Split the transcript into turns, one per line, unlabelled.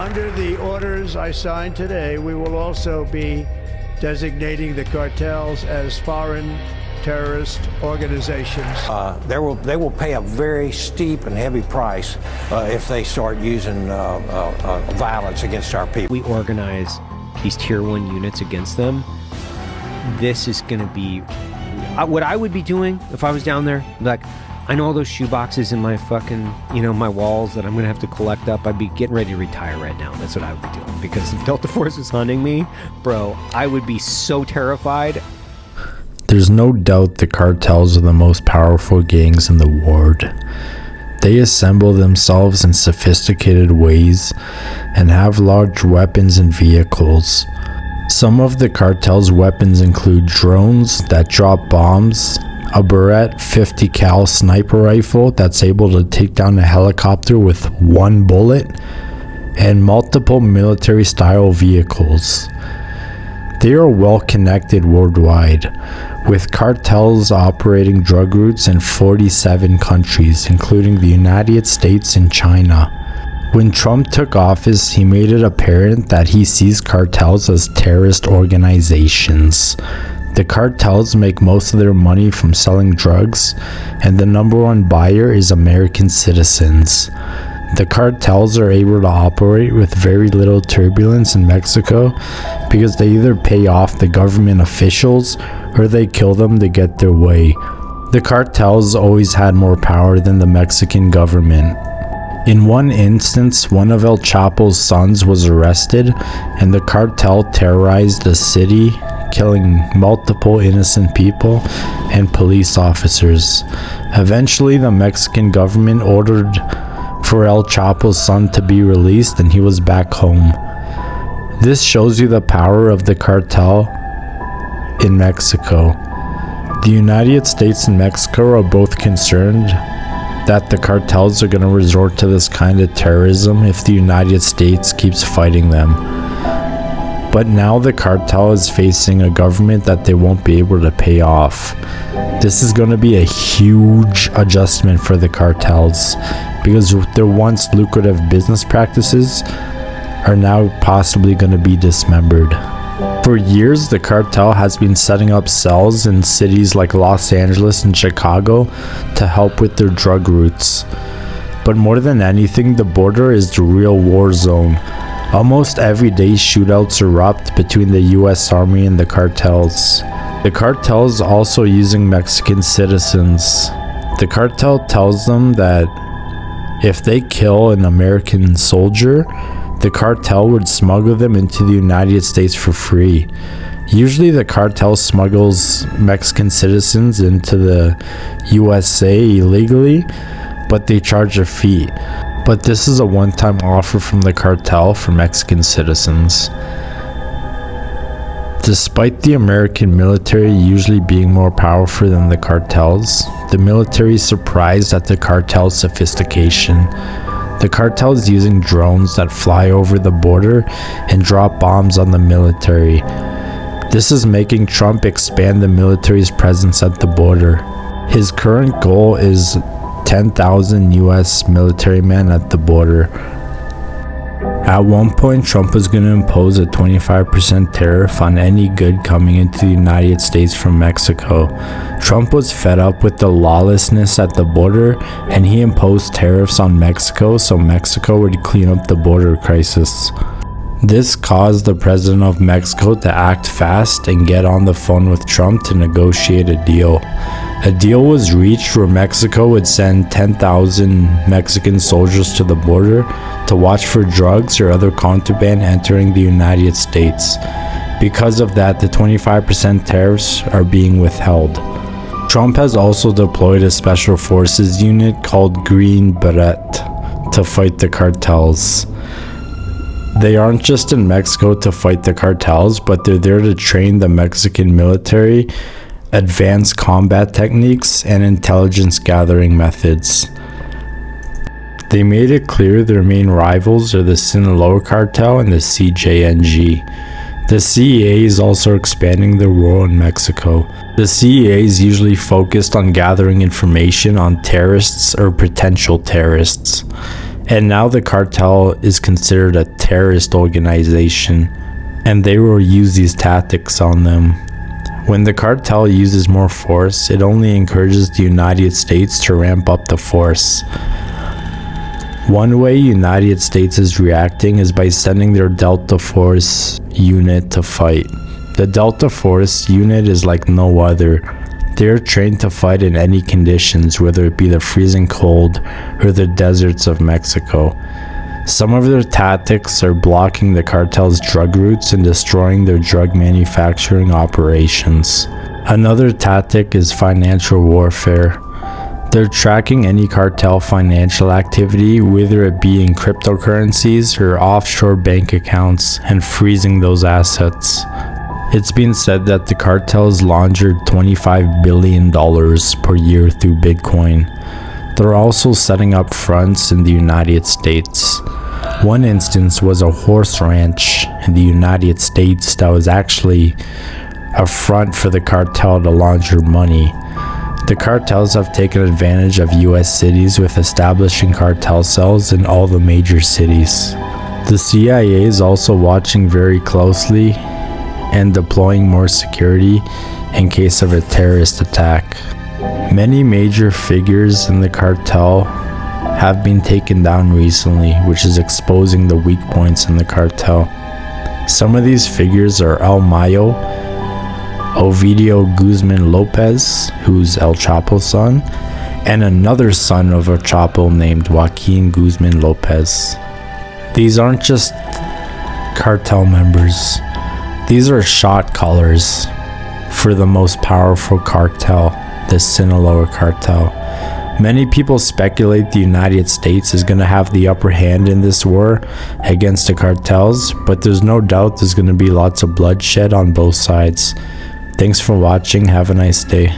Under the orders I signed today, we will also be designating the cartels as foreign terrorist organizations.
They will pay a very steep and heavy price if they start using violence against our people.
We organize these tier 1 units against them. This is going to be what I would be doing if I was down there. Like, I know all those shoe boxes in my fucking, my walls that I'm going to have to collect up. I'd be getting ready to retire right now. That's what I would be doing. Because if Delta Force was hunting me, bro, I would be so terrified.
There's no doubt the cartels are the most powerful gangs in the world. They assemble themselves in sophisticated ways and have large weapons and vehicles. Some of the cartel's weapons include drones that drop bombs, a Barrett 50 cal sniper rifle that's able to take down a helicopter with one bullet, and multiple military style vehicles. They are well connected worldwide, with cartels operating drug routes in 47 countries, including the United States and China. When Trump took office, he made it apparent that he sees cartels as terrorist organizations. The cartels make most of their money from selling drugs, and the number one buyer is American citizens. The cartels are able to operate with very little turbulence in Mexico because they either pay off the government officials or they kill them to get their way. The cartels always had more power than the Mexican government. In one instance, one of El Chapo's sons was arrested, and the cartel terrorized the city, killing multiple innocent people and police officers. Eventually, the Mexican government ordered for El Chapo's son to be released, and he was back home. This shows you the power of the cartel in Mexico. The United States and Mexico are both concerned that the cartels are going to resort to this kind of terrorism if the United States keeps fighting them. But now the cartel is facing a government that they won't be able to pay off. This is going to be a huge adjustment for the cartels because their once lucrative business practices are now possibly going to be dismembered. For years, the cartel has been setting up cells in cities like Los Angeles and Chicago to help with their drug routes. But more than anything, the border is the real war zone. Almost every day, shootouts erupt between the US Army and the cartels. The cartel is also using Mexican citizens. The cartel tells them that if they kill an American soldier, the cartel would smuggle them into the United States for free. Usually the cartel smuggles Mexican citizens into the USA illegally, but they charge a fee. But this is a one-time offer from the cartel for Mexican citizens. Despite the American military usually being more powerful than the cartels, the military is surprised at the cartel's sophistication. The cartel is using drones that fly over the border and drop bombs on the military. This is making Trump expand the military's presence at the border. His current goal is 10,000 US military men at the border. At one point, Trump was going to impose a 25% tariff on any good coming into the United States from Mexico. Trump was fed up with the lawlessness at the border, and he imposed tariffs on Mexico so Mexico would clean up the border crisis. This caused the president of Mexico to act fast and get on the phone with Trump to negotiate a deal. A deal was reached where Mexico would send 10,000 Mexican soldiers to the border to watch for drugs or other contraband entering the United States. Because of that, the 25% tariffs are being withheld. Trump has also deployed a special forces unit called Green Beret to fight the cartels. They aren't just in Mexico to fight the cartels, but they're there to train the Mexican military, advanced combat techniques, and intelligence gathering methods. They made it clear their main rivals are the Sinaloa cartel and the CJNG. The CEA is also expanding their role in Mexico. The CEA is usually focused on gathering information on terrorists or potential terrorists, And now the cartel is considered a terrorist organization, and they will use these tactics on them. When the cartel uses more force, it only encourages the United States to ramp up the force. One way United States is reacting is by sending their Delta Force unit to fight. The Delta Force unit is like no other. They are trained to fight in any conditions, whether it be the freezing cold or the deserts of Mexico. Some of their tactics are blocking the cartel's drug routes and destroying their drug manufacturing operations. Another tactic is financial warfare. They're tracking any cartel financial activity, whether it be in cryptocurrencies or offshore bank accounts, and freezing those assets. It's been said that the cartels laundered $25 billion per year through Bitcoin. They're also setting up fronts in the United States. One instance was a horse ranch in the United States that was actually a front for the cartel to launder money. The cartels have taken advantage of US cities with establishing cartel cells in all the major cities. The CIA is also watching very closely and deploying more security in case of a terrorist attack. Many major figures in the cartel have been taken down recently, which is exposing the weak points in the cartel. Some of these figures are El Mayo, Ovidio Guzman Lopez, who's El Chapo's son, and another son of El Chapo named Joaquin Guzman Lopez. These aren't just cartel members. These are shot callers for the most powerful cartel, the Sinaloa cartel. Many people speculate the United States is going to have the upper hand in this war against the cartels, but there's no doubt there's going to be lots of bloodshed on both sides. Thanks for watching. Have a nice day.